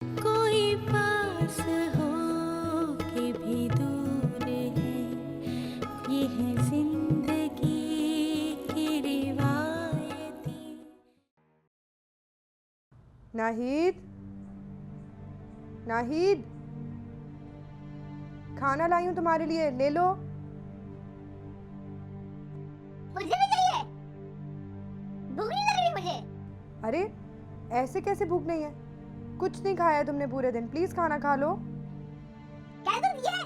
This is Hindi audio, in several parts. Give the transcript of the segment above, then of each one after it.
कोई पास हो के भी दूर है, ये है जिंदगी की रिवायतें। नाहिद, नाहिद, खाना लाई हूँ तुम्हारे लिए, ले लो। मुझे भी चाहिए, भूख नहीं लग रही मुझे। अरे ऐसे कैसे भूख नहीं है? कुछ नहीं खाया तुमने पूरे दिन, प्लीज खाना खा लो। कह तो दिया है,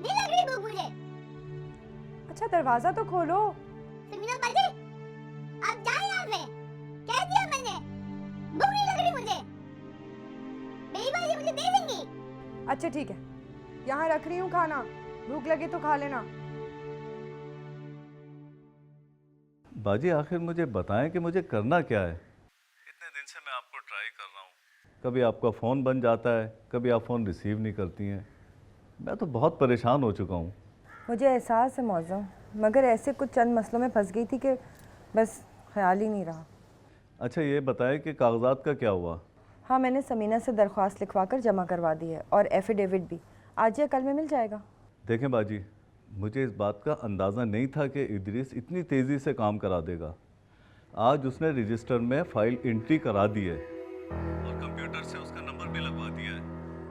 नहीं लग रही भूख मुझे। अच्छा दरवाजा तो खोलो। समीना बाजी, आप जाए यहाँ से, कह दिया मैंने, भूख नहीं लग रही मुझे। मेरी बाजी मुझे दे देंगी। अच्छा ठीक है, यहाँ रख रही हूँ खाना, भूख लगे तो खा लेना। बाजी आखिर मुझे बताएं कि मुझे करना क्या है। इतने दिन से मैं आपको ट्राई कर रहा हूँ, कभी आपका फ़ोन बन जाता है, कभी आप फ़ोन रिसीव नहीं करती हैं। मैं तो बहुत परेशान हो चुका हूँ। मुझे एहसास है मौजूद, मगर ऐसे कुछ चंद मसलों में फंस गई थी कि बस ख्याल ही नहीं रहा। अच्छा ये बताएं कि कागजात का क्या हुआ? हाँ मैंने समीना से दरख्वास्त लिखवा कर जमा करवा दी है और एफिडेविट भी, आज या कल में मिल जाएगा। देखें बाजी, मुझे इस बात का अंदाज़ा नहीं था कि इदरीस इतनी तेज़ी से काम करा देगा। आज उसने रजिस्टर में फ़ाइल एंट्री करा दी है और कंप्यूटर से उसका नंबर भी लगवा दिया है,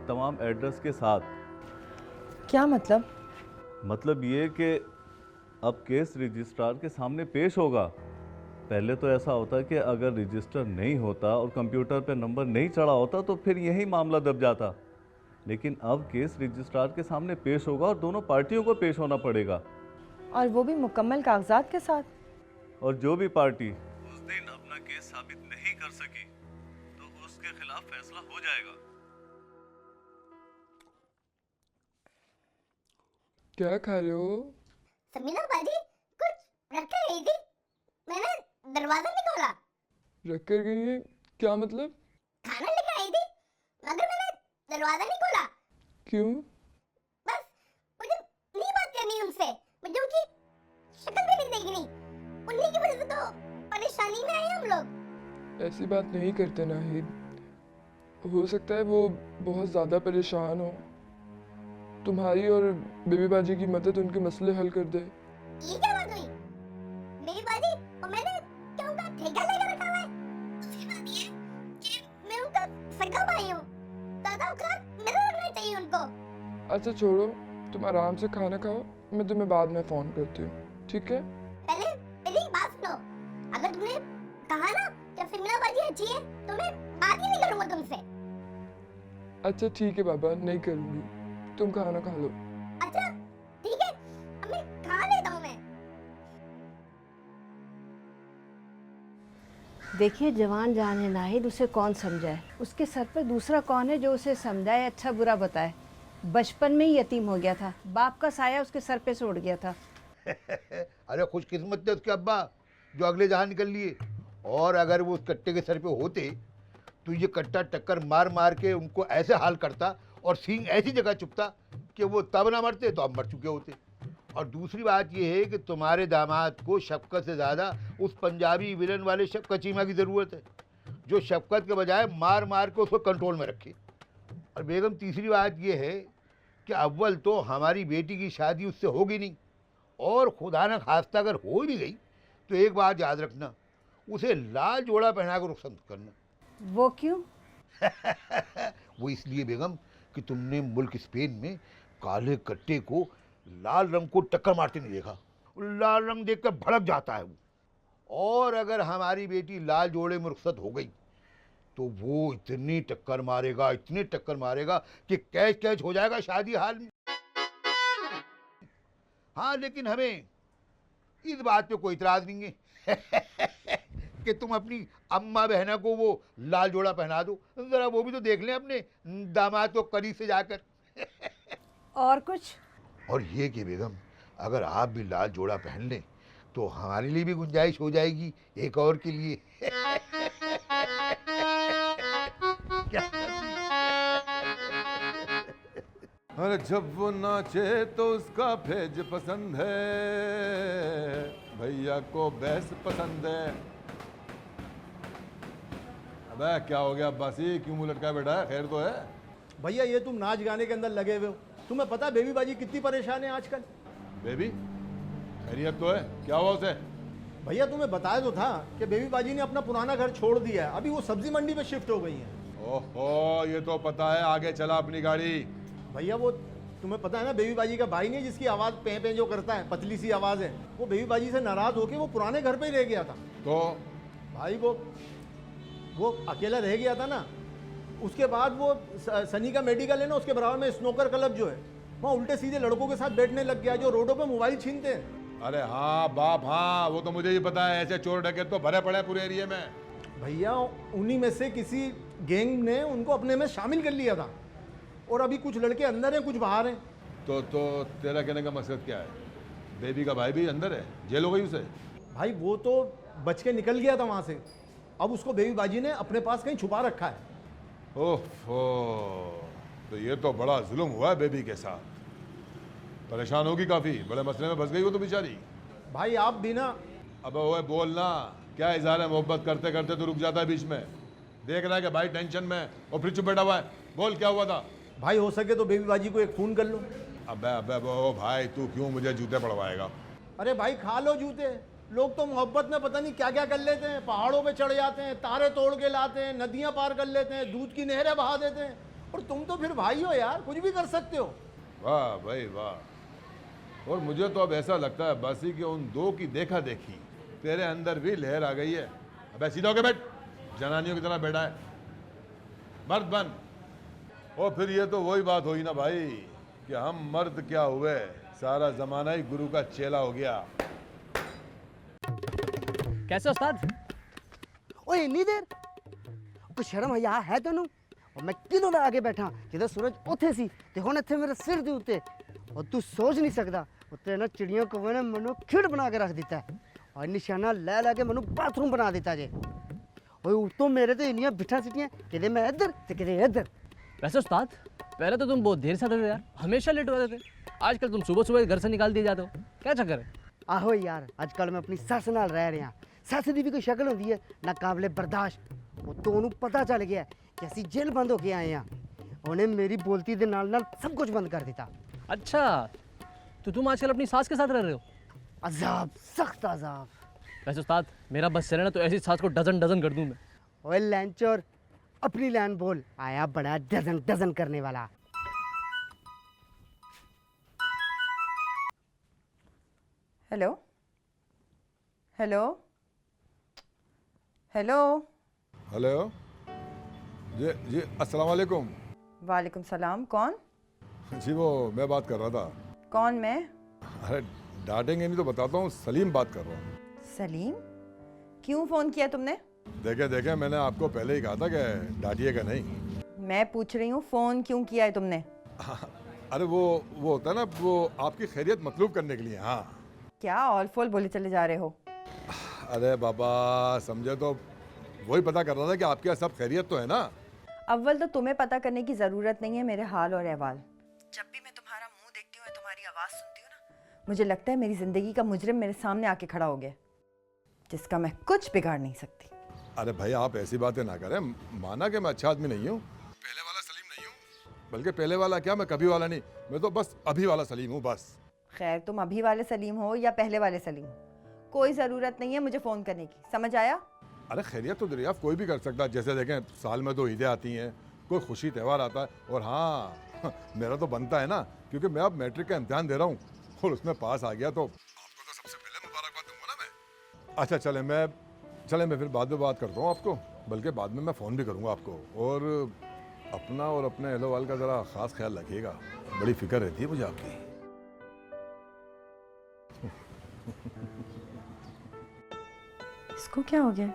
तमाम एड्रेस के साथ। क्या मतलब? मतलब ये कि अब केस रजिस्ट्रार के सामने पेश होगा। पहले तो ऐसा होता कि अगर रजिस्टर नहीं होता और कंप्यूटर पे नंबर नहीं चढ़ा होता तो फिर यही मामला दब जाता, लेकिन अब केस रजिस्ट्रार के सामने पेश होगा और दोनों पार्टियों को पेश होना पड़ेगा। और वो भी मुकम्मल कागजात के साथ। और जो भी पार्टी उस दिन अपना केस साबित नहीं कर सकी तो उसके खिलाफ फैसला हो जाएगा। क्या खा रहे हो? समीना बाजी कुछ रख कर गई थी, मैंने दरवाजा नहीं खोला। रख कर गई है? क्या मतलब? खाना लेकर आई थी, मगर मैंने दरवाजा नहीं खोला। क्यों? बस मुझे नहीं बात करनी उनसे, मुझे उनकी शक्ल भी नहीं देखनी, उन्हीं की वजह से तो परेशानी में आए हम लोग। ऐसी बात नहीं करते नाहिद, हो सकता है वो बहुत ज़्यादा परेशान हो, तुम्हारी और बेबी बाजी की मदद उनके मसले हल कर दे। ये क्या बात हुई? मेरी बाजी और मैंने क्या उनका ठेका लेकर रखा हुआ है? दूसरी बात ये कि मैं उनका सगा भाई हूँ, दादा का मेरा लगना चाहिए उनको। अच्छा छोड़ो, तुम आराम से खाना खाओ, मैं तुम्हें बाद में फ़ोन करती हूँ, ठीक है? पहले पहले एक बात सुनो, अगर तुमने कहा ना कि समीना बाजी अच्छी है तो मैं बात ही नहीं करूँगा तुमसे। अच्छा ठीक है बाबा, नहीं करूँगी, तुम खाना खा लो। अच्छा ठीक है, अब मैं खा लेता हूँ मैं। देखिए जवान जान है नाहिद, उसे कौन समझाए? उसके सर पर दूसरा कौन है जो उसे समझाए, अच्छा बुरा बताए? बचपन में ही यतीम हो गया था, बाप का साया उसके सर पे से उड़ गया था। अरे खुशकिस्मत थे उसके अब्बा जो अगले जहां निकल लिए, और अगर वो उस कट्टे के सर पे होते तो ये कट्टा टक्कर मार मार के उनको ऐसे हाल करता और सींग ऐसी जगह चुपता कि वो तब ना मरते तो अब मर चुके होते। और दूसरी बात ये है कि तुम्हारे दामाद को शफकत से ज़्यादा उस पंजाबी विलन वाले शफकत चीमा की ज़रूरत है, जो शफकत के बजाय मार मार के उसको कंट्रोल में रखे। और बेगम तीसरी बात ये है कि अव्वल तो हमारी बेटी की शादी उससे होगी नहीं, और खुदा न खास्ता अगर हो भी गई तो एक बात याद रखना, उसे लाल जोड़ा पहना कर रुखसत करना। वो क्यों? वो इसलिए बेगम कि तुमने मुल्क स्पेन में काले कट्टे को लाल रंग को टक्कर मारते नहीं देखा। लाल रंग देखकर भड़क जाता है वो, और अगर हमारी बेटी लाल जोड़े में रुखसत हो गई तो वो इतनी टक्कर मारेगा, इतनी टक्कर मारेगा कि कैच कैच हो जाएगा शादी हाल में। हाँ लेकिन हमें इस बात पे कोई इतराज नहीं है कि तुम अपनी अम्मा बहना को वो लाल जोड़ा पहना दो, जरा वो भी तो देख लें अपने दामाद को करीब से जाकर। और कुछ? और ये कि बेगम अगर आप भी लाल जोड़ा पहन लें तो हमारे लिए भी गुंजाइश हो जाएगी एक और के लिए। क्या? अरे जब वो नाचे तो उसका भेज पसंद है, भैया को बैस पसंद है। अबे क्या हो गया अब्बासी, क्यों मुंह लटका बैठा है? खैर तो है? भैया ये तुम नाच गाने के अंदर लगे हुए हो, तुम्हें पता है बेबी बाजी कितनी परेशान है आजकल? बेबी खैरियत तो है? क्या हुआ उसे? भैया तुम्हें बताया तो था कि बेबी बाजी ने अपना पुराना घर छोड़ दिया है, अभी वो सब्जी मंडी पे शिफ्ट हो गई है। ओहो, ये तो पता है, आगे चला अपनी गाड़ी। भैया वो तुम्हें पता है ना, बेबी बाजी का भाई नहीं जिसकी आवाज़ पे पे जो करता है, पतली सी आवाज़ है, वो बेबी बाजी से नाराज़ होके वो पुराने घर पे ही रह गया था। तो भाई वो अकेला रह गया था ना, उसके बाद वो सनी का मेडिकल है ना, उसके बराबर में स्नोकर क्लब जो है, वहाँ उल्टे सीधे लड़कों के साथ बैठने लग गया जो रोडों पे मोबाइल छीनते हैं। अरे हाँ बाप, हाँ वो तो मुझे ही पता है, ऐसे चोर डकैत तो भरे पड़े हैं पूरे एरिया में। भैया उन्हीं में से किसी गैंग ने उनको अपने में शामिल कर लिया था, और अभी कुछ लड़के अंदर हैं कुछ बाहर हैं। तो तेरा कहने का मकसद क्या है? बेबी का भाई भी अंदर है, जेल हो गई उसे? भाई वो तो बच के निकल गया था वहाँ से, अब उसको बेबी बाजी ने अपने पास कहीं छुपा रखा है। ओहो, तो ये तो बड़ा जुल्म हुआ है बेबी के साथ। परेशान होगी काफ़ी, बड़े मसले में फंस गई वो तो बेचारी। भाई आप भी ना। अब ओए बोलना, क्या इज़हार है मोहब्बत करते करते तो रुक जाता है बीच में। देख रहा है कि भाई टेंशन में और फिर चुप बैठा हुआ है। बोल क्या हुआ था? भाई हो सके तो बेबी बाजी को एक फ़ोन कर लो। अबे ओ भाई, तू क्यों मुझे जूते पड़वाएगा? अरे भाई खा लो जूते, लोग तो मोहब्बत में पता नहीं क्या क्या कर लेते हैं, पहाड़ों पे चढ़ जाते हैं, तारे तोड़ के लाते हैं, नदियां पार कर लेते हैं, दूध की नहरें बहा देते हैं, और तुम तो फिर भाई हो यार, कुछ भी कर सकते हो। वाह भाई वाह। और मुझे तो अब ऐसा लगता है बासी कि उन दो की देखा देखी तेरे अंदर भी लहर आ गई है। अबे सीधा होके बैठ, जनानियों की तरह बैठा है, मर्द बन। और फिर ये तो वही बात हुई ना भाई कि हम मर्द क्या हुए, सारा जमाना ही गुरु का चेला हो गया। कैसे उस्ताद? ओए इतनी देर कुछ शर्म हया है तेनू? और मैं किलों में आगे बैठा ਜਦੋਂ सूरज ਉੱਥੇ ਸੀ ਤੇ ਹੁਣ ਇੱਥੇ ਮੇਰੇ ਸਿਰ ਦੇ ਉੱਤੇ, और तू सोच नहीं सकता ਉੱਤੇ ना चिड़ियों कौवे ने ਮੈਨੂੰ खिड़ बना के रख दिता है और निशाना लै लै के ਮੈਨੂੰ बाथरूम बना दिता जे। ओए उतों मेरे तो इन्नियां बिठा सिटियां किते मैं इधर ते किते इधर। वैसे उस्ताद, पहले तो तुम बहुत देर से आते थे यार, हमेशा लेट हो जाते थे। आजकल तुम सुबह सुबह घर से निकाल दिए जाते हो, क्या चक्कर है? आहो यार, आजकल मैं अपनी सस नाल रह रहा। सस दी भी कोई शक्ल होंदी है ना काबिले बर्दाश्त। वो तो उन्होंने पता चल गया कि असीं जेल बंद होके आए हैं, उन्हें मेरी बोलती दे नाल नाल सब कुछ बंद कर दिता। अच्छा, तो तुम आजकल अपनी सास के साथ रह रहे हो? अजाब, सख्त अजाब। वैसे उस्ताद, मेरा बस चले ना तो ऐसी सास को डजन डजन कर दूं मैं। ओए लैंचोर, अपनी लाइन बोल, आया बड़ा डजन डजन करने वाला। हेलो हेलो हेलो हेलो जी जी, अस्सलाम वालेकुम। वालेकुम सलाम। कौन? जी वो मैं बात कर रहा था। कौन मैं? अरे डांटेंगे नहीं तो बताता हूँ, सलीम बात कर रहा हूँ। सलीम? क्यों फ़ोन किया तुमने? देखे मैंने आपको पहले ही कहा था कि डांटिएगा नहीं। मैं पूछ रही हूँ फ़ोन क्यों किया है तुमने? अरे वो होता है ना, वो आपकी खैरियत मतलूब करने के लिए। हाँ। क्या ऑल फोल बोले चले जा रहे हो? अरे बाबा समझे तो वही पता कर रहा था कि आपके यहाँ सब खैरियत तो है ना। अव्वल तो तुम्हें पता करने की ज़रूरत नहीं है मेरे हाल और अहवाल। जब भी मैं तुम्हारा मुंह देखती हूँ, तुम्हारी आवाज़ सुनती हूँ ना, मुझे लगता है मेरी ज़िंदगी का मुजरिम मेरे सामने आके खड़ा हो गया, जिसका मैं कुछ बिगाड़ नहीं सकती। अरे भाई आप ऐसी बातें ना करें, माना कि मैं अच्छा आदमी नहीं हूँ, पहले वाला सलीम नहीं हूँ। बल्कि पहले वाला क्या, मैं कभी वाला नहीं, मैं तो बस अभी वाला सलीम हूँ बस। खैर, तुम अभी वाले सलीम हो या पहले वाले सलीम, कोई ज़रूरत नहीं है मुझे फ़ोन करने की, समझ आया? अरे खैरियत तो दरियाफ्त कोई भी कर सकता है। जैसे देखें, साल में 2 ईदें आती हैं, कोई खुशी त्यौहार आता है, और हाँ मेरा तो बनता है ना, क्योंकि मैं अब मैट्रिक का इम्तिहान दे रहा हूँ और उसमें पास आ गया, तो आपको तो सबसे पहले मुबारकबाद दूंगा ना मैं। अच्छा चले मैं फिर बाद में बात करता हूँ आपको, बल्कि बाद में मैं फ़ोन भी करूँगा आपको। और अपना और अपने अहलो वाल का ज़रा ख़ास ख्याल रखिएगा, बड़ी फिक्र रहती है मुझे आपकी। इसको क्या हो गया?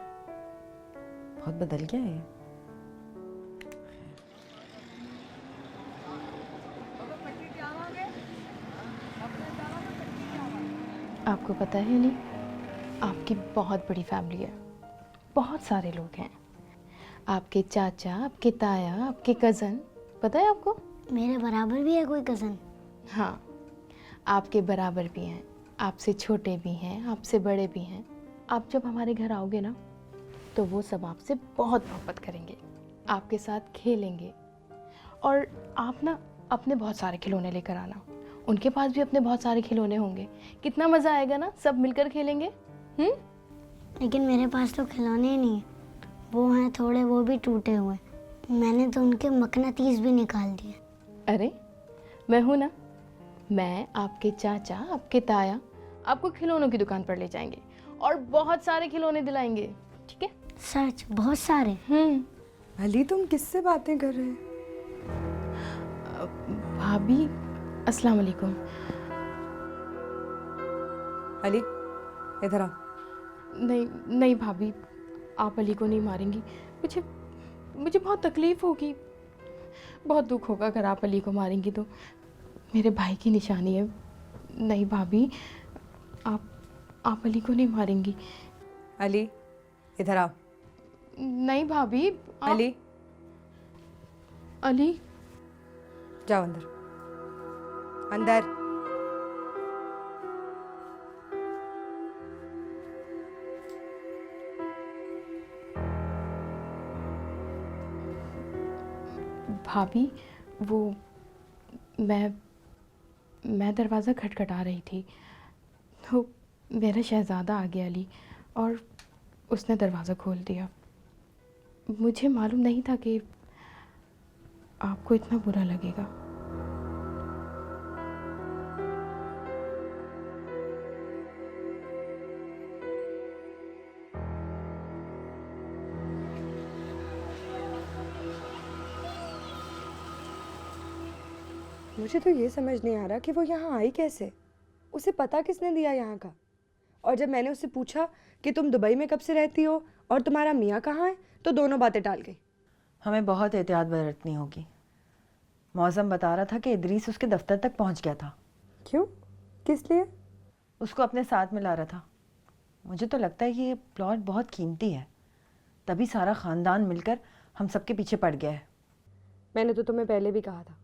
बहुत बदल गया है। आपको पता है नहीं, आपकी बहुत बड़ी फैमिली है, बहुत सारे लोग हैं। आपके चाचा, आपके ताया, आपके कज़न, पता है आपको? मेरे बराबर भी है कोई कज़न? हाँ, आपके बराबर भी हैं, आपसे छोटे भी हैं, आपसे बड़े भी हैं। आप जब हमारे घर आओगे ना, तो वो सब आपसे बहुत मोहब्बत करेंगे, आपके साथ खेलेंगे। और आप ना अपने बहुत सारे खिलौने लेकर आना, उनके पास भी अपने बहुत सारे खिलौने होंगे। कितना मज़ा आएगा ना, सब मिलकर खेलेंगे। लेकिन मेरे पास तो खिलौने ही नहीं है, वो हैं थोड़े, वो भी टूटे हुए। मैंने तो उनके मकनातीस भी निकाल दिए। अरे मैं हूँ ना, मैं आपके चाचा, आपके ताया आपको खिलौनों की दुकान पर ले जाएंगे और बहुत सारे खिलौने दिलाएंगे, ठीक है? सच? बहुत सारे? अली तुम किससे बातें कर रहे हैं? भाभी अस्सलाम वालेकुम। अली इधर आ। नहीं नहीं भाभी, आप अली को नहीं मारेंगी। मुझे बहुत तकलीफ़ होगी, बहुत दुख होगा अगर आप अली को मारेंगी तो। मेरे भाई की निशानी है। नहीं भाभी, आप अली को नहीं मारेंगी। अली इधर आ। नहीं भाभी अली अली जाओ अंदर, अंदर। भाभी वो मैं दरवाज़ा खटखटा रही थी तो मेरा शहज़ादा आ गया अली और उसने दरवाज़ा खोल दिया। मुझे मालूम नहीं था कि आपको इतना बुरा लगेगा। मुझे तो ये समझ नहीं आ रहा कि वो यहाँ आई कैसे। उसे पता किसने दिया यहाँ का? और जब मैंने उससे पूछा कि तुम दुबई में कब से रहती हो और तुम्हारा मियाँ कहाँ है, तो दोनों बातें टाल गई। हमें बहुत एहतियात बरतनी होगी। मौसम बता रहा था कि इदरीस उसके दफ्तर तक पहुँच गया था। क्यों? किस लिए? उसको अपने साथ मिला रहा था। मुझे तो लगता है कि ये प्लॉट बहुत कीमती है, तभी सारा ख़ानदान मिलकर हम सबके पीछे पड़ गया है। मैंने तो तुम्हें पहले भी कहा था,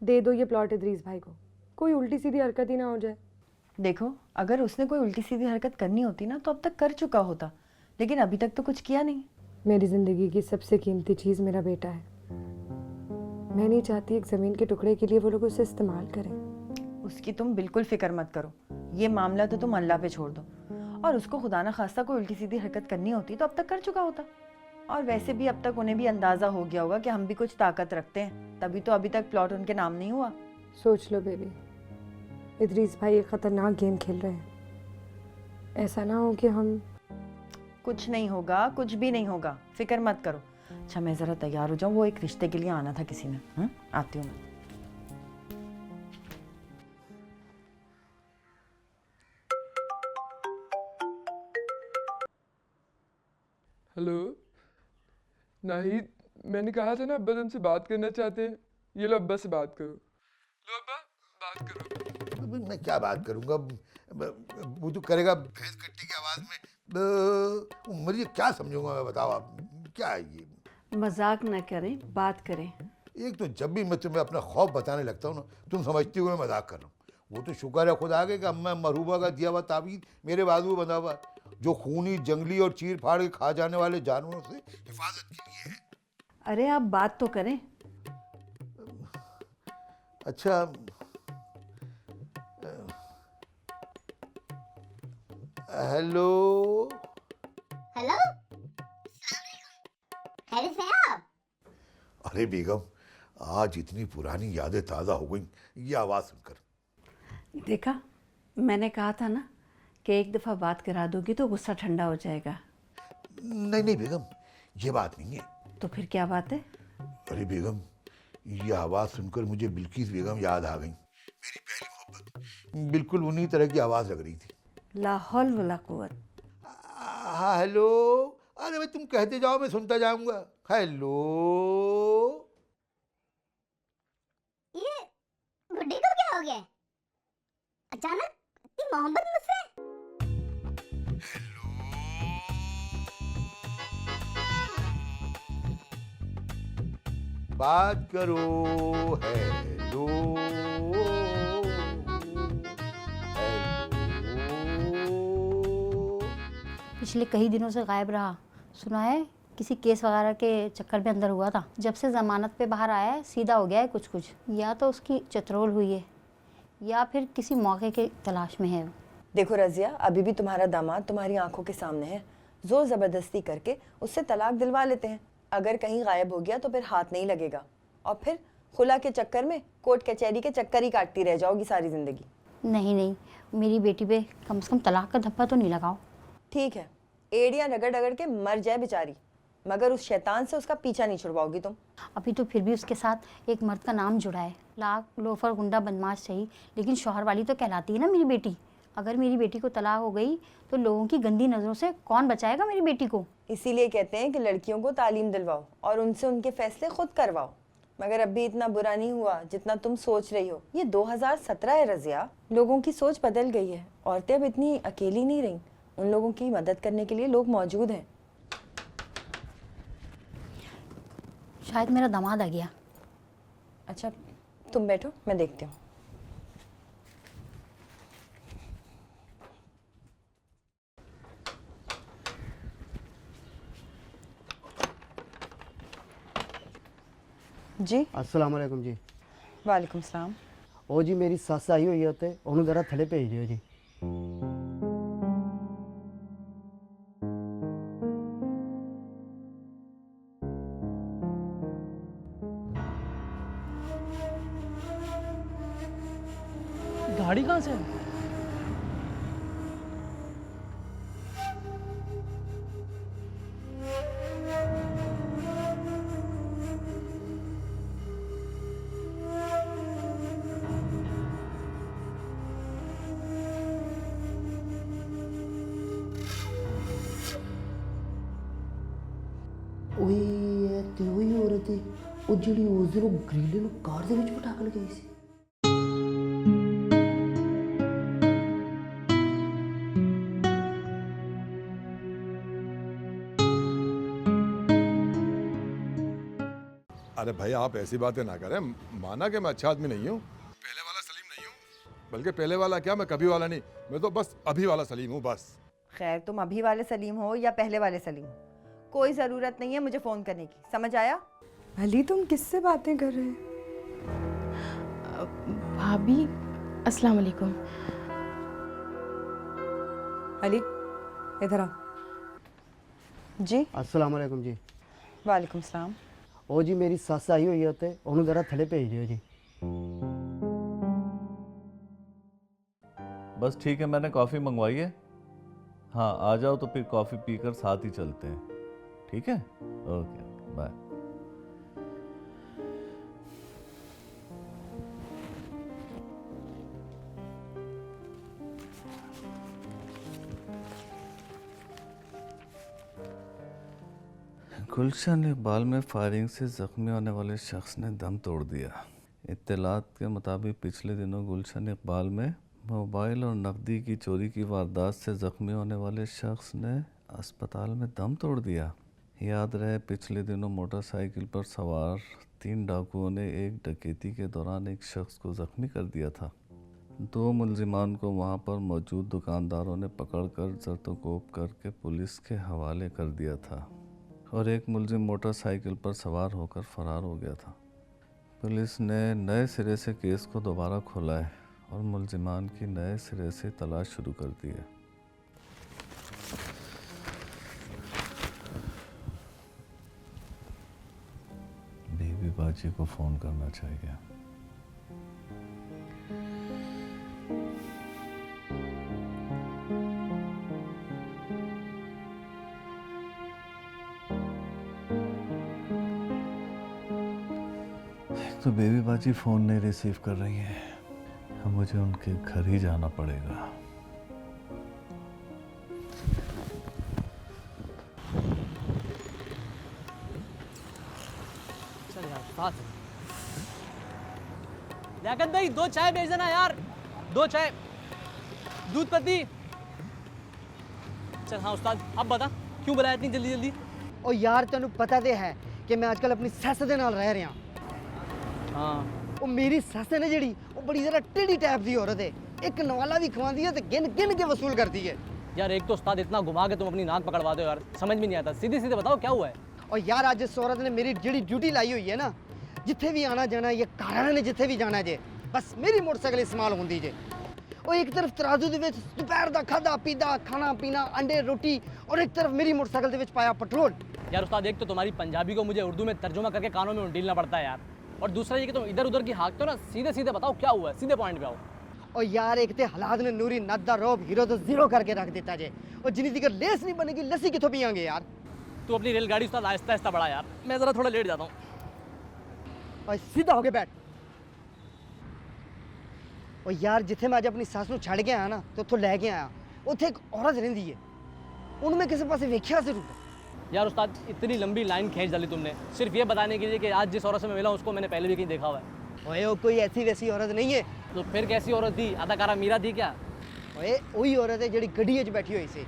दे दो ये प्लॉट इदरीस भाई को, कोई उल्टी सीधी हरकत ही ना हो जाए। देखो, अगर उसने कोई उल्टी सीधी हरकत करनी होती ना तो अब तक कर चुका होता, लेकिन अभी तक तो कुछ किया नहीं। मेरी ज़िंदगी की सबसे कीमती चीज़ मेरा बेटा है। मैं नहीं चाहती एक ज़मीन के टुकड़े के लिए वो लोग उसे इस्तेमाल करें। उसकी तुम बिल्कुल फ़िक्र मत करो, ये मामला तो तुम अल्लाह पे छोड़ दो। और उसको खुदा ना खास्ता कोई उल्टी सीधी हरकत करनी होती तो अब तक कर चुका होता। और वैसे भी अब तक उन्हें भी अंदाज़ा हो गया होगा कि हम भी कुछ ताकत रखते हैं, तभी तो अभी तक प्लॉट उनके नाम नहीं हुआ। सोच लो बेबी, इदरीस भाई एक ख़तरनाक गेम खेल रहे हैं। ऐसा ना हो कि हम... कुछ नहीं होगा, कुछ भी नहीं होगा, फिक्र मत करो। अच्छा मैं ज़रा तैयार हो जाऊँ, वो एक रिश्ते के लिए आना था किसी ने। आती हूँ मैं। हेलो नाहिद, मैंने कहा था ना अब्बा तुमसे बात करना चाहते हैं। ये लो अब्बा से बात करो। लो अब्बा बात करो। अभी मैं क्या बात करूंगा, वो तो करेगा भैंस कट्टी की आवाज में। मुझे क्या समझूंगा मैं, बताओ आप क्या है ये? मजाक न करें, बात करें। एक तो जब भी मैं तुम्हें अपना खौफ बताने लगता हूँ ना, तुम समझती हो मैं मजाक कर रहा हूँ। वो तो शुक्र है खुदा के कि अम्मा मरहूबा का दिया हुआ ताबीज़ मेरे बाजू में बंधा हुआ है, जो खूनी, जंगली और चीर फाड़ के खा जाने वाले जानवरों से हिफाजत के लिए है। अरे आप बात तो करें। अच्छा हेलो हेलो, खैरियत से आप? अरे बेगम, आज इतनी पुरानी यादें ताज़ा हो गई ये आवाज़ सुनकर। देखा, मैंने कहा था ना कि एक दफ़ा बात करा दोगी तो गुस्सा ठंडा हो जाएगा। नहीं नहीं बेगम, ये बात नहीं है। तो फिर क्या बात है? अरे बेगम, ये आवाज़ सुनकर मुझे बिल्किस बेगम याद आ गई। मेरी पहली मोहब्बत बिल्कुल उन्हीं तरह की आवाज़ लग रही थी। ला हौल वला कुव्वत। हाँ हेलो। अरे भाई तुम कहते जाओ, मैं सुनता जाऊंगा। हेलो। ये बुड्ढी को क्या हो गया? अचानक इतनी मोहब्बत मुझसे? बात करो। हेलो पिछले कई दिनों से गायब रहा, सुना है किसी केस वगैरह के चक्कर में अंदर हुआ था। जब से ज़मानत पे बाहर आया है सीधा हो गया है कुछ कुछ। या तो उसकी चतरोल हुई है या फिर किसी मौके के तलाश में है वो। देखो रज़िया, अभी भी तुम्हारा दामाद तुम्हारी आंखों के सामने है। जोर ज़बरदस्ती करके उससे तलाक दिलवा लेते हैं। अगर कहीं गायब हो गया तो फिर हाथ नहीं लगेगा और फिर खुला के चक्कर में कोर्ट कचहरी के चक्कर ही काटती रह जाओगी सारी ज़िंदगी। नहीं नहीं, मेरी बेटी पे कम से कम तलाक का धब्बा तो नहीं लगाओ। ठीक है, एड़ियाँ रगड़ रगड़ के मर जाए बेचारी, मगर उस शैतान से उसका पीछा नहीं छुड़वाओगी तुम। अभी तो फिर भी उसके साथ एक मर्द का नाम जुड़ा है। लाख लोफर गुंडा बदमाश सही, लेकिन शौहर वाली तो कहलाती है ना मेरी बेटी। अगर मेरी बेटी को तलाक हो गई तो लोगों की गंदी नज़रों से कौन बचाएगा मेरी बेटी को। इसीलिए कहते हैं कि लड़कियों को तालीम दिलवाओ और उनसे उनके फैसले खुद करवाओ। मगर अब भी इतना बुरा नहीं हुआ जितना तुम सोच रही हो। ये 2017 है रज़िया, लोगों की सोच बदल गई है। औरतें अब इतनी अकेली नहीं रहीं, उन लोगों की मदद करने के लिए लोग मौजूद हैं। शायद मेरा दामाद आ गया। अच्छा तुम बैठो, मैं देखती हूँ। जी अस्सलाम वालेकुम जी। वालेकुम सलाम। ओ जी मेरी सस आई हुई है उत्ते, ओनू जरा थले भेज दियो जी। गाड़ी कहाँ से है? ओए ते वही औरत है ਉਹ ਜਿਹੜੀ ਉਸ ਦਿਨ ਉਹ ਗਰੀਲੇ ਨੂੰ ਕਾਰ ਦੇ ਵਿੱਚ ਬਿਠਾ ਕੇ ਗਈ ਸੀ। अरे भाई आप ऐसी बातें ना करें। माना कि मैं अच्छा आदमी नहीं हूँ, पहले वाला सलीम नहीं हूँ। बल्कि पहले वाला क्या, मैं कभी वाला नहीं, मैं तो बस अभी वाला सलीम हूँ बस। खैर तुम अभी वाले सलीम हो या पहले वाले सलीम, कोई ज़रूरत नहीं है मुझे फ़ोन करने की, समझ आया? अली तुम किससे बातें कर रहे हैं? भाभी अस्सलाम वालेकुम। अली इधर आ। जी अस्सलाम वालेकुम जी। वालेकुम सलाम। ओ जी मेरी सस आई हुई है उत्ते, ओनू जरा थले भेज दियो जी। बस ठीक है, मैंने कॉफ़ी मंगवाई है। हाँ आ जाओ तो फिर कॉफ़ी पीकर साथ ही चलते हैं, ठीक है? Okay bye. गुलशन इकबाल में फायरिंग से ज़ख्मी होने वाले शख्स ने दम तोड़ दिया। इत्तलात के मुताबिक पिछले दिनों गुलशन इकबाल में मोबाइल और नकदी की चोरी की वारदात से ज़ख्मी होने वाले शख्स ने अस्पताल में दम तोड़ दिया। याद रहे पिछले दिनों मोटरसाइकिल पर सवार 3 डाकुओं ने एक डकैती के दौरान एक शख्स को ज़ख्मी कर दिया था। 2 मुलजिमान को वहां पर मौजूद दुकानदारों ने पकड़कर जरतोकोब करके पुलिस के हवाले कर दिया था और एक मुलजिम मोटरसाइकिल पर सवार होकर फरार हो गया था। पुलिस ने नए सिरे से केस को दोबारा खोला है और मुलजिमान की नए सिरे से तलाश शुरू कर दी है। बीबी बाजी को फ़ोन करना चाहिए। तो बेबी बाजी फ़ोन नहीं रिसीव कर रही है, अब मुझे उनके घर ही जाना पड़ेगा। चल यार बात। लियाकत भाई 2 चाय भेज देना यार, 2 चाय दूध पत्ती। चल हाँ उस्ताद अब बता क्यों बुलाया इतनी जल्दी जल्दी? ओ यार तेनू पता तो है कि मैं आजकल अपनी सस दे नाल रह रहा। हाँ ਉਹ ਮੇਰੀ ਸੱਸ ਨੇ ਜਿਹੜੀ ਉਹ ਬੜੀ ਜ਼ਰਾ ਟੇਢੀ ਟਾਈਪ ਦੀ ਔਰਤ ਹੈ। ਇੱਕ ਨਵਾਲਾ ਵੀ ਖਵਾਉਂਦੀ ਹੈ ਤੇ ਗਿਣ ਗਿਣ ਕੇ ਵਸੂਲ ਕਰਦੀ ਹੈ। यार एक तो उस्ताद इतना घुमा के तुम अपनी नाक पकड़वा दो यार, समझ में नहीं आता। सीधे सीधे बताओ क्या हुआ है। और यार आज इस औरत ने मेरी जिहड़ी ड्यूटी लाई हुई है ना, जिथे भी आना जाना ये घराने ने जिथे भी जाना जे बस मेरी मोटरसाइकिल इस्तेमाल होंदी जे। और एक तरफ तराजू दे विच दोपहर दा खादा पीदा खाना पीना अंडे रोटी और एक तरफ मेरी मोटरसाइकिल दे विच पाया पेट्रोल। यार उस्ताद एक तो तुम्हारी पंजाबी को मुझे उर्दू में तर्जुमा करके कानों में उंडीलना पड़ता है यार, और दूसरा ये कि तुम इधर उधर की हाँकते हो ना, सीधे सीधे बताओ क्या हुआ है, सीधे पॉइंट पे आओ। और यार एक ते हालात ने नूरी नद दा रोब हीरो तो जीरो करके रख देता जे। और जिनी दिकर लेस नहीं बनेगी लस्सी किथों पियांगे यार। तू अपनी रेलगाड़ी उस्ताद आहिस्ता आहिस्ता बढ़ा यार, मैं ज़रा थोड़ा लेट जाता हूँ। और सीधा होके बैठ। और यार जिथे मैं अज अपनी सस नूं छड़ के आया ना तो उत्थों लैके आया, उत्थे एक औरत रहिंदी है, उन्हें मैं किसी पासे वेख्या जरूर। यार उस्ताद इतनी लंबी लाइन खींच डाली तुमने सिर्फ ये बताने के लिए कि आज जिस औरत से मैं मिला हूँ उसको मैंने पहले भी कहीं देखा हुआ है। ओए वो कोई ऐसी वैसी औरत नहीं है। तो फिर कैसी औरत थी, अदाकारा मीरा थी क्या? ओए वही औरत है जिहड़ी गड्डी च बैठी हुई सी।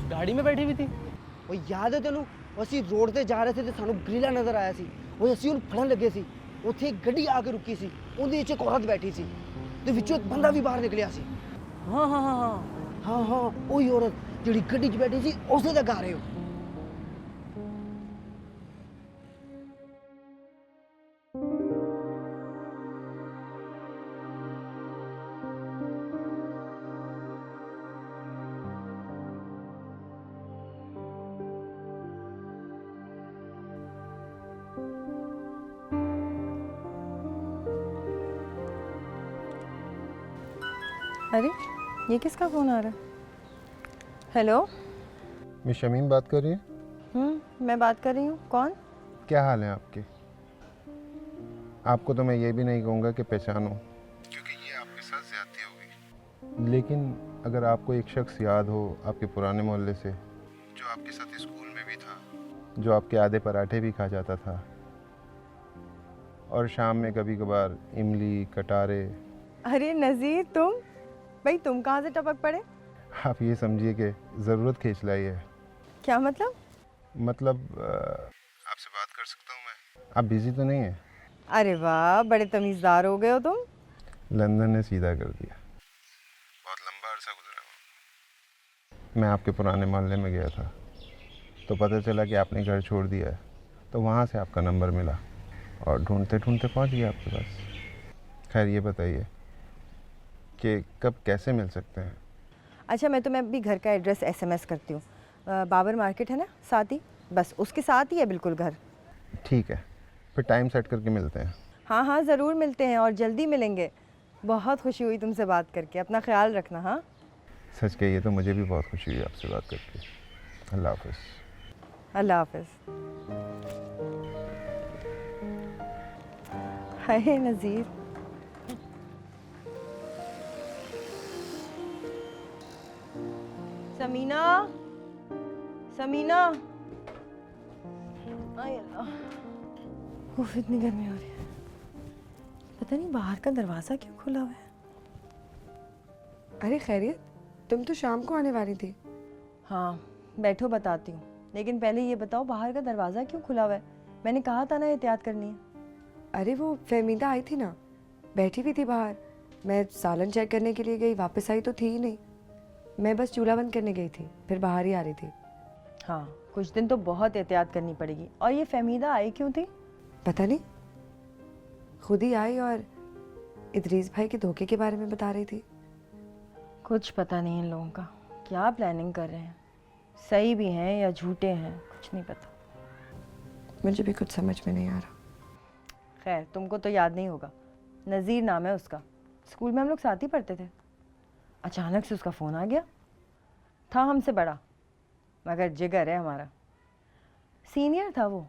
गाड़ी में बैठी हुई थी? ਉਹ ਯਾਦ ਹੈ ਤੈਨੂੰ ਅਸੀਂ ਰੋਡ ਤੇ ਜਾ ਰਹੇ ਸੀ ਤੇ ਸਾਨੂੰ ਗਰੀਲਾ ਨਜ਼ਰ ਆਇਆ ਸੀ, ਉਹ ਅਸੀਂ ਉਹਨੂੰ ਫੜਨ ਲੱਗੇ ਸੀ, ਉੱਥੇ ਇੱਕ ਗੱਡੀ ਆ ਕੇ ਰੁਕੀ ਸੀ, ਉਹਦੇ ਵਿੱਚ ਇੱਕ ਔਰਤ ਬੈਠੀ ਸੀ ਤੇ ਵਿੱਚੋਂ ਇੱਕ ਬੰਦਾ ਵੀ ਬਾਹਰ ਨਿਕਲਿਆ ਸੀ। ਹਾਂ ਹਾਂ ਹਾਂ ਹਾਂ ਹਾਂ ਹਾਂ ਉਹੀ ਔਰਤ ਜਿਹੜੀ ਗੱਡੀ 'ਚ ਬੈਠੀ ਸੀ ਉਸੇ ਦਾ ਘਰ ਹੈ ਉਹ। अरे ये किसका फ़ोन आ रहा है? हेलो। मिस शमीम बात कर रही हैं? मैं बात कर रही हूँ। कौन? क्या हाल है आपके? आपको तो मैं ये भी नहीं कहूँगा कि पहचानो, क्योंकि ये आपके साथ ज़्यादती होगी। लेकिन अगर आपको एक शख्स याद हो आपके पुराने मोहल्ले से, जो आपके साथ स्कूल में भी था, जो आपके आधे पराठे भी खा जाता था और शाम में कभी कभार इमली कटारे। अरे नज़ीर तुम, भाई तुम कहाँ से टपक पड़े? आप ये समझिए कि ज़रूरत खींच लाई है। क्या मतलब? मतलब आपसे बात कर सकता हूँ मैं? आप बिज़ी तो नहीं हैं? अरे वाह बड़े तमीज़दार हो गए हो तुम। लंदन ने सीधा कर दिया, बहुत लंबा अरसा गुजरा। मैं आपके पुराने मोहल्ले में गया था तो पता चला कि आपने घर छोड़ दिया है, तो वहाँ से आपका नंबर मिला और ढूंढते ढूंढते पहुँच गया आपके पास। खैर ये बताइए कि कब कैसे मिल सकते हैं? अच्छा मैं तुम्हें अभी घर का एड्रेस SMS करती हूँ। बाबर मार्केट है ना साथ ही, बस उसके साथ ही है बिल्कुल घर। ठीक है, फिर टाइम सेट करके मिलते हैं। हाँ हाँ ज़रूर मिलते हैं और जल्दी मिलेंगे। बहुत खुशी हुई तुमसे बात करके, अपना ख्याल रखना। हाँ सच कहिए तो मुझे भी बहुत खुशी हुई आपसे बात करके। अल्लाह हाफ़िज़। अल्लाह हाफ़िज़। हाय नज़ीर। समीना, समीना। आय अल्लाह, उफ इतनी गर्मी हो रही है। पता नहीं बाहर का दरवाज़ा क्यों खुला हुआ है। अरे खैरियत, तुम तो शाम को आने वाली थी। हाँ बैठो बताती हूँ, लेकिन पहले ये बताओ बाहर का दरवाज़ा क्यों खुला हुआ है? मैंने कहा था ना एहतियात करनी है। अरे वो फहमीदा आई थी ना, बैठी हुई थी बाहर। मैं सालन चेक करने के लिए गई, वापस आई तो थी ही नहीं। मैं बस चूल्हा बंद करने गई थी, फिर बाहर ही आ रही थी। हाँ कुछ दिन तो बहुत एहतियात करनी पड़ेगी। और ये फहमीदा आई क्यों थी? पता नहीं, खुद ही आई और इदरीस भाई के धोखे के बारे में बता रही थी। कुछ पता नहीं इन लोगों का क्या प्लानिंग कर रहे हैं, सही भी हैं या झूठे हैं कुछ नहीं पता। मुझे भी कुछ समझ में नहीं आ रहा। खैर तुमको तो याद नहीं होगा, नज़ीर नाम है उसका, स्कूल में हम लोग साथ ही पढ़ते थे। अचानक से उसका फ़ोन आ गया। था हमसे बड़ा मगर जिगर है हमारा, सीनियर था वो,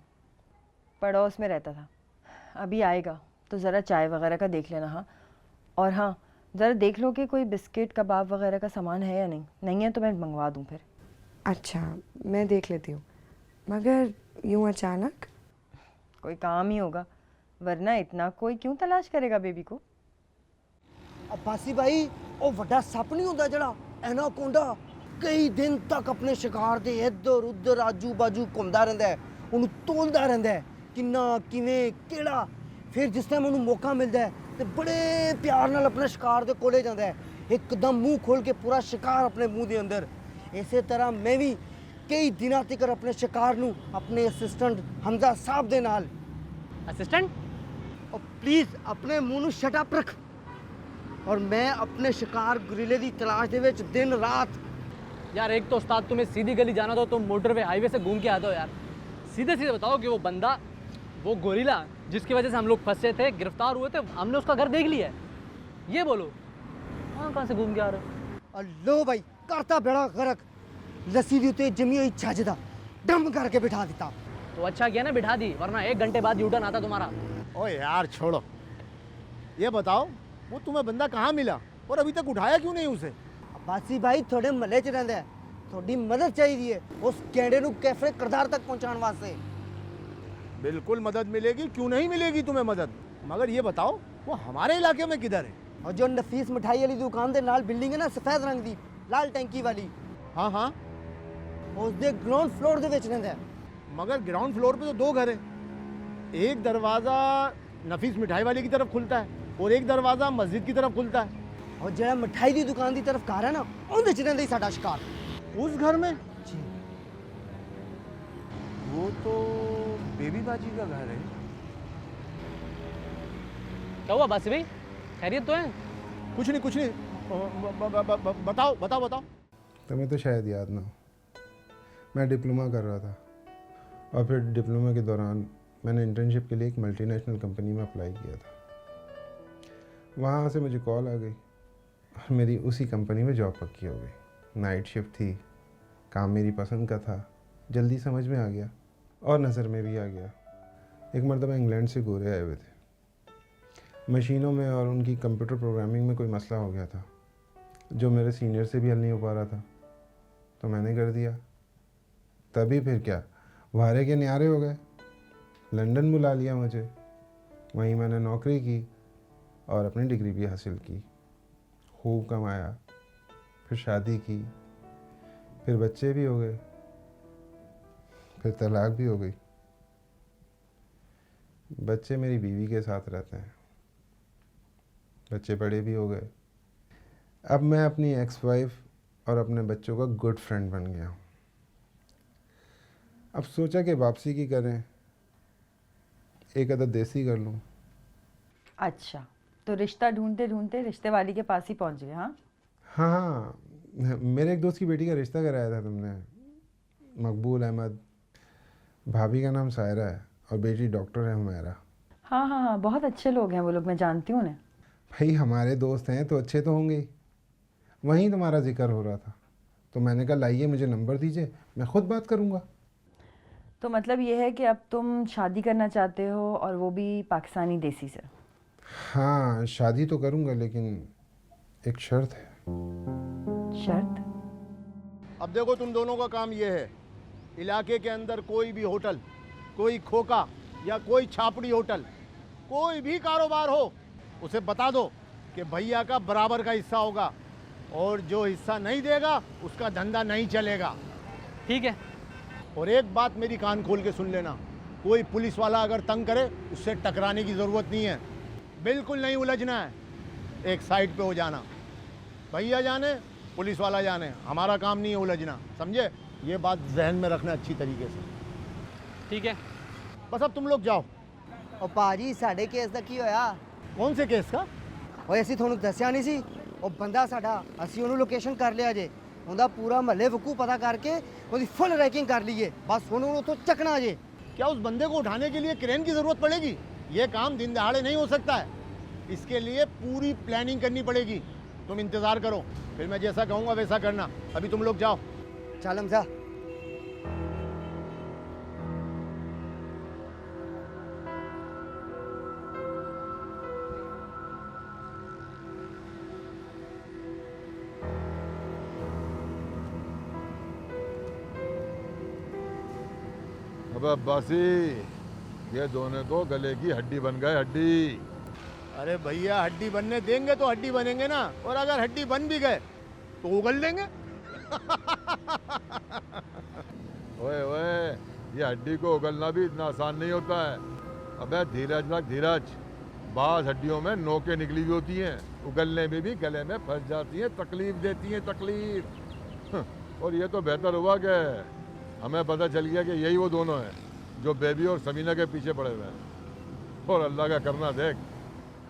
पड़ोस में रहता था। अभी आएगा तो ज़रा चाय वगैरह का देख लेना। हाँ और हाँ ज़रा देख लो कि कोई बिस्किट कबाब वगैरह का सामान है या नहीं, नहीं है तो मैं मंगवा दूँ फिर। अच्छा मैं देख लेती हूँ, मगर यूँ अचानक? कोई काम ही होगा, वरना इतना कोई क्यों तलाश करेगा बेबी को। अब्बासी भाई ਉਹ ਵੱਡਾ ਸੱਪ ਨਹੀਂ ਹੁੰਦਾ ਜਿਹੜਾ ਐਨਾਕੋਂਡਾ, ਕਈ ਦਿਨ ਤੱਕ ਆਪਣੇ ਸ਼ਿਕਾਰ ਦੇ ਇੱਧਰ ਉੱਧਰ ਆਜੂ ਬਾਜੂ ਘੁੰਮਦਾ ਰਹਿੰਦਾ ਹੈ, ਉਹਨੂੰ ਤੋਲਦਾ ਰਹਿੰਦਾ ਹੈ ਕਿੰਨਾ ਕਿਵੇਂ ਕਿਹੜਾ। ਫਿਰ ਜਿਸ ਟਾਈਮ ਉਹਨੂੰ ਮੌਕਾ ਮਿਲਦਾ ਹੈ ਤੇ ਬੜੇ ਪਿਆਰ ਨਾਲ ਆਪਣੇ ਸ਼ਿਕਾਰ ਦੇ ਕੋਲੇ ਜਾਂਦਾ ਹੈ, ਇੱਕਦਮ ਮੂੰਹ ਖੋਲ ਕੇ ਪੂਰਾ ਸ਼ਿਕਾਰ ਆਪਣੇ ਮੂੰਹ ਦੇ ਅੰਦਰ। ਇਸੇ ਤਰ੍ਹਾਂ ਮੈਂ ਵੀ ਕਈ ਦਿਨਾਂ ਤੱਕ ਆਪਣੇ ਸ਼ਿਕਾਰ ਨੂੰ ਆਪਣੇ ਅਸਿਸਟੈਂਟ ਹਮਜ਼ਾ ਸਾਹਿਬ ਦੇ ਨਾਲ असिस्टेंट और प्लीज़ अपने मुंह ਨੂੰ ਸ਼ਟ ਅਪ ਰੱਖ और मैं अपने शिकार गुरीले ਦੀ तलाश ਦੇ ਵਿੱਚ दिन रात यार एक तो उस्ताद तुम्हें सीधी गली जाना तो तुम मोटरवे हाईवे से घूम के आ दो यार। सीधे सीधे बताओ कि वो बंदा, वो गोरिल्ला जिसकी वजह से हम लोग फंसे थे, गिरफ्तार हुए थे, हमने उसका घर देख लिया है। ये बोलो कहाँ से घूम के आ रहे हो? लो भाई करता बेड़ा गर्क लस्सी ਦੇ ਉੱਤੇ ਜਮੀ ਹੋਈ ਛੱਜ ਦਾ ਡੰਮ ਕਰਕੇ ਬਿਠਾ ਦਿੱਤਾ। तो अच्छा किया ना बिठा दी, वरना 1 घंटे बाद यूटर्न आता तुम्हारा। ओ यार छोड़ो, ये बताओ वो तुम्हें बंदा कहाँ मिला और अभी तक उठाया क्यों नहीं उसे? ਬਾਸੀ ਭਾਈ ਤੁਹਾਡੇ ਮਹੱਲੇ 'ਚ ਰਹਿੰਦਾ ਹੈ, ਤੁਹਾਡੀ ਮਦਦ ਚਾਹੀਦੀ ਹੈ ਉਸ ਕੈਂਡੇ ਨੂੰ ਕੈਫੇ ਕਰਦਾਰ ਤੱਕ ਪਹੁੰਚਾਉਣ ਵਾਸਤੇ। बिल्कुल मदद मिलेगी, क्यों नहीं मिलेगी तुम्हें मदद, मगर ये बताओ वो हमारे इलाके में किधर है? और जो नफीस मिठाई वाली दुकान के नाल बिल्डिंग है ना सफेद रंग दी लाल टैंकी वाली, हाँ हाँ उसके ग्राउंड फ्लोर ਦੇ ਵਿੱਚ ਰਹਿੰਦਾ ਹੈ। मगर ग्राउंड फ्लोर पे तो 2 घर है, एक दरवाज़ा नफीस मिठाई वाले की तरफ खुलता है और एक दरवाज़ा मस्जिद की तरफ खुलता है। और ਜਿਹੜਾ ਮਿਠਾਈ ਦੀ ਦੁਕਾਨ ਦੀ ਤਰਫ ਘਰ ਹੈ ਨਾ ਉਹਦੇ 'ਚ ਰਹਿੰਦਾ ਹੀ ਸਾਡਾ ਸ਼ਿਕਾਰ। उस घर में जी वो तो बेबी बाजी का घर है। क्या हुआ बासी भाई, खैरियत तो है? कुछ नहीं बताओ बताओ बताओ। तुम्हें तो शायद याद ना हो, मैं डिप्लोमा कर रहा था और फिर डिप्लोमा के दौरान मैंने इंटर्नशिप के लिए एक मल्टीनेशनल कंपनी में अप्लाई किया था। वहाँ से मुझे कॉल आ गई और मेरी उसी कंपनी में जॉब पक्की हो गई। नाइट शिफ्ट थी, काम मेरी पसंद का था, जल्दी समझ में आ गया और नज़र में भी आ गया। एक मरतबा इंग्लैंड से गोरे आए हुए थे, मशीनों में और उनकी कंप्यूटर प्रोग्रामिंग में कोई मसला हो गया था जो मेरे सीनियर से भी हल नहीं हो पा रहा था, तो मैंने कर दिया। तभी फिर क्या, वारे के न्यारे हो गए, लंदन बुला लिया मुझे, वहीं मैंने नौकरी की और अपनी डिग्री भी हासिल की, खूब कमाया, फिर शादी की, फिर बच्चे भी हो गए, फिर तलाक भी हो गई। बच्चे मेरी बीवी के साथ रहते हैं, बच्चे बड़े भी हो गए। अब मैं अपनी एक्स वाइफ और अपने बच्चों का गुड फ्रेंड बन गया हूँ। अब सोचा कि वापसी की करें, एक अदद देसी कर लूँ। अच्छा, तो रिश्ता ढूंढते ढूंढते रिश्ते वाली के पास ही पहुंच गए? हाँ हाँ, मेरे एक दोस्त की बेटी का रिश्ता कराया था तुमने, मकबूल अहमद। भाभी का नाम सायरा है और बेटी डॉक्टर है हुमैरा। हाँ हाँ हाँ, बहुत अच्छे लोग हैं वो लोग, मैं जानती हूँ उन्हें। भाई हमारे दोस्त हैं तो अच्छे तो होंगे ही। वहीं तुम्हारा जिक्र हो रहा था तो मैंने कहा लाइए मुझे नंबर दीजिए, मैं ख़ुद बात करूँगा। तो मतलब ये है कि अब तुम शादी करना चाहते हो और वो भी पाकिस्तानी देसी से? हाँ, शादी तो करूँगा लेकिन एक शर्त है। शर्त? अब देखो तुम दोनों का काम ये है, इलाके के अंदर कोई भी होटल, कोई खोका या कोई छापड़ी होटल, कोई भी कारोबार हो, उसे बता दो कि भैया का बराबर का हिस्सा होगा और जो हिस्सा नहीं देगा उसका धंधा नहीं चलेगा। ठीक है। और एक बात मेरी कान खोल के सुन लेना, कोई पुलिस वाला अगर तंग करे उससे टकराने की ज़रूरत नहीं है, बिल्कुल नहीं उलझना है, एक साइड पे हो जाना। भैया जाने, पुलिस वाला जाने, हमारा काम नहीं है उलझना, समझे? ये बात जहन में रखना अच्छी तरीके से। ठीक है, बस अब तुम लोग जाओ। और ਭਾਜੀ ਸਾਡੇ ਕੇਸ ਦਾ ਕੀ ਹੋਇਆ? कौन से केस का? ਓਏ ਅਸੀਂ ਤੁਹਾਨੂੰ ਦੱਸਿਆ ਨਹੀਂ ਸੀ, ਉਹ ਬੰਦਾ ਸਾਡਾ, ਅਸੀਂ ਉਹਨੂੰ ਲੋਕੇਸ਼ਨ ਕਰ ਲਿਆ ਜੇ, ਉਹਦਾ ਪੂਰਾ ਮਹੱਲੇ ਵਕੂ ਪਤਾ ਕਰਕੇ ਉਹਦੀ ਫੁੱਲ ਰੈਕਿੰਗ ਕਰ ਲਈਏ, बस ਹੁਣ ਉੱਥੋਂ ਚੱਕਣਾ ਜੇ। क्या उस बंदे को उठाने के लिए क्रेन की ज़रूरत पड़ेगी? ये काम दिन दहाड़े नहीं हो सकता है, इसके लिए पूरी प्लानिंग करनी पड़ेगी। तुम इंतज़ार करो, फिर मैं जैसा कहूँगा वैसा करना। अभी तुम लोग जाओ। चल हमजा। अब अब्बासी, ये दोनों तो गले की हड्डी बन गए, हड्डी। अरे भैया हड्डी बनने देंगे तो हड्डी बनेंगे ना, और अगर हड्डी बन भी गए तो उगल देंगे। ओए ओए, ये हड्डी को उगलना भी इतना आसान नहीं होता है। अबे धीरज रख धीरज, बाज हड्डियों में नोकें निकली हुई होती हैं, उगलने में भी गले में फंस जाती हैं, तकलीफ देती हैं, तकलीफ। और ये तो बेहतर हुआ कि हमें पता चल गया कि यही वो दोनों हैं जो बेबी और समीना के पीछे पड़े हुए हैं। और अल्लाह का करना देख,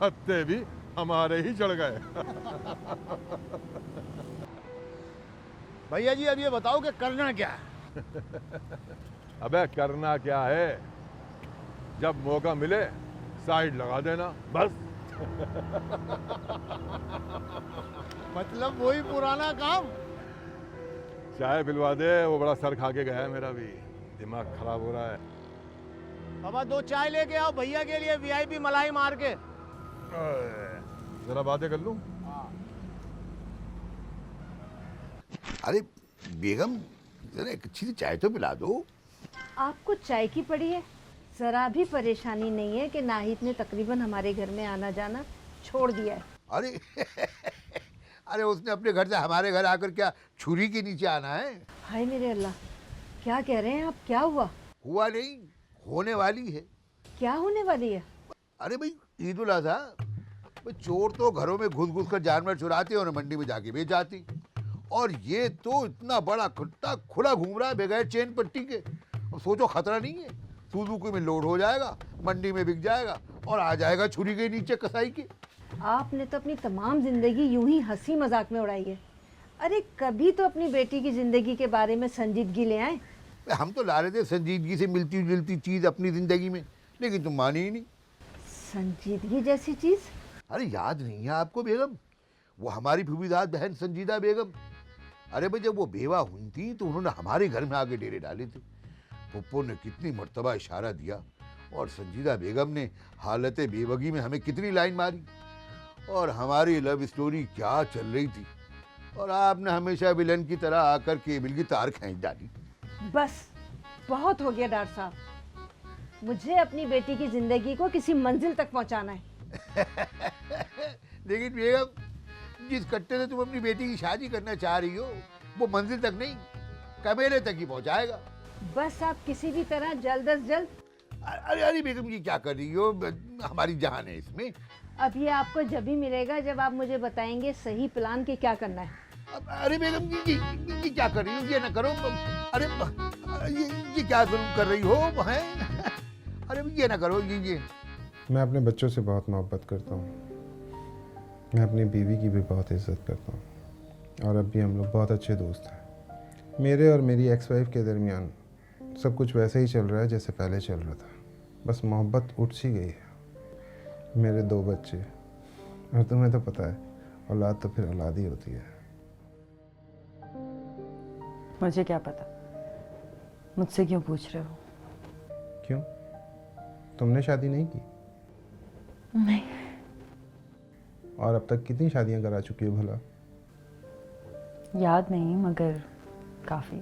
हत्ते भी हमारे ही चढ़ गए। भैया जी अब ये बताओ कि करना क्या है? अबे करना क्या है, जब मौका मिले साइड लगा देना बस। मतलब वही पुराना काम। चाय पिलवा दे, वो बड़ा सर खा के गया है, मेरा भी दिमाग खराब हो रहा है। बाबा 2 चाय लेके आओ भैया के लिए, वीआईपी मलाई मार के। जरा बातें कर लूं। अरे बेगम जरा एक अच्छी सी चाय तो पिला दो। आपको चाय की पड़ी है? जरा भी परेशानी नहीं है कि नाहिद ने तकरीबन हमारे घर में आना जाना छोड़ दिया है। अरे अरे उसने अपने घर से हमारे घर आकर क्या छुरी के नीचे आना है? हाय मेरे अल्लाह, क्या कह रहे हैं आप? क्या हुआ? हुआ नहीं, होने वाली है। क्या होने वाली है? अरे भाई ईद उल अजहा, भाई चोर तो घरों में घुस घुस कर जानवर चुराते और मंडी में जाके बेच जाती, और ये तो इतना बड़ा कुत्ता खुला घूम रहा है बगैर चेन पट्टी के। और सोचो खतरा नहीं है, सुजुकी में लोड हो जाएगा, मंडी में बिक जाएगा और आ जाएगा छुरी के नीचे कसाई के। आपने तो अपनी तमाम जिंदगी यूं ही हंसी मजाक में उड़ाई है। अरे कभी तो अपनी बेटी की जिंदगी के बारे में संजीदगी ले आए। हम तो ला रहे थे संजीदगी से मिलती जुलती चीज अपनी जिंदगी में, लेकिन तुम मानी ही नहीं। संजीदगी जैसी चीज? अरे याद नहीं है आपको बेगम, वो हमारी फूफीदाद बहन संजीदा बेगम। अरे भाई जब वो बेवा हुई थी तो उन्होंने हमारे घर में आके डेरे डाले थे। पप्पो ने कितनी मर्तबा इशारा दिया और संजीदा बेगम ने हालत बेवगी में हमें कितनी लाइन मारी, और हमारी लव स्टोरी क्या चल रही थी, और आपने हमेशा विलन की तरह आकर केबल की तार खींच डाली। बस बहुत हो गया डॉक्टर साहब, मुझे अपनी बेटी की जिंदगी को किसी मंजिल तक पहुंचाना है। लेकिन बेगम जिस कट्टे से तुम अपनी बेटी की शादी करना चाह रही हो वो मंजिल तक नहीं, कमेरे तक ही पहुंचाएगा। बस आप किसी भी तरह जल्द अज जल्द। अरे अरे बेगम ये क्या कर रही हो, हमारी जान है इसमें। अब ये आपको जब ही मिलेगा जब आप मुझे बताएंगे सही प्लान के क्या करना है। अरे बेगम ये क्या कर रही हो, ये ना करो। अरे ये क्या जुल्म कर रही हो हैं? अरे ये ना करो, ये मैं अपने बच्चों से बहुत मोहब्बत करता हूँ, मैं अपनी बीवी की भी बहुत इज्जत करता हूँ, और अब भी हम लोग बहुत अच्छे दोस्त हैं। मेरे और मेरी एक्स वाइफ के दरमियान सब कुछ वैसे ही चल रहा है जैसे पहले चल रहा था, बस मोहब्बत उठ सी गई है। मेरे 2 बच्चे, और तुम्हें तो पता है औलाद तो फिर औलाद ही होती है। मुझे क्या पता, मुझसे क्यों पूछ रहे हो? क्यों, तुमने शादी नहीं की? नहीं। और अब तक कितनी शादियां करा चुकी हो भला? याद नहीं, मगर काफ़ी।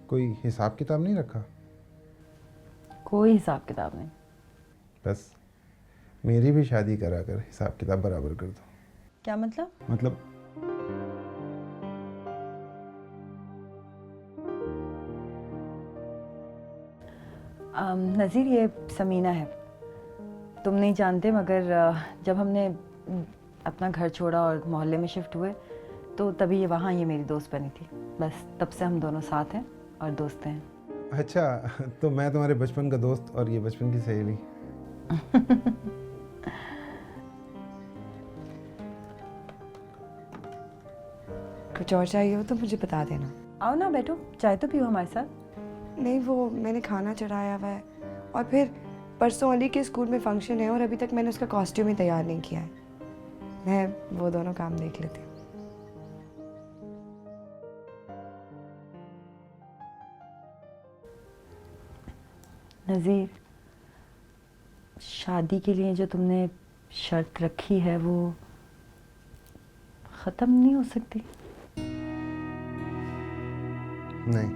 कोई हिसाब किताब नहीं रखा? कोई हिसाब किताब नहीं। बस मेरी भी शादी करा कर हिसाब किताब बराबर कर दो। क्या मतलब? मतलब नज़ीर, ये समीना है। तुम नहीं जानते, मगर जब हमने अपना घर छोड़ा और मोहल्ले में शिफ्ट हुए तो तभी ये मेरी दोस्त बनी थी। बस तब से हम दोनों साथ हैं और दोस्त हैं। अच्छा, तो मैं तुम्हारे बचपन का दोस्त और ये बचपन की सहेली। कुछ और चाहिए हो तो मुझे बता देना। आओ ना, बैठो, चाय तो पियो हमारे साथ। नहीं, वो मैंने खाना चढ़ाया हुआ है, और फिर परसों अली के स्कूल में फंक्शन है और अभी तक मैंने उसका कॉस्ट्यूम ही तैयार नहीं किया है। मैं वो दोनों काम देख लेती हूँ। नज़ीर, शादी के लिए जो तुमने शर्त रखी है वो ख़त्म नहीं हो सकती? नहीं,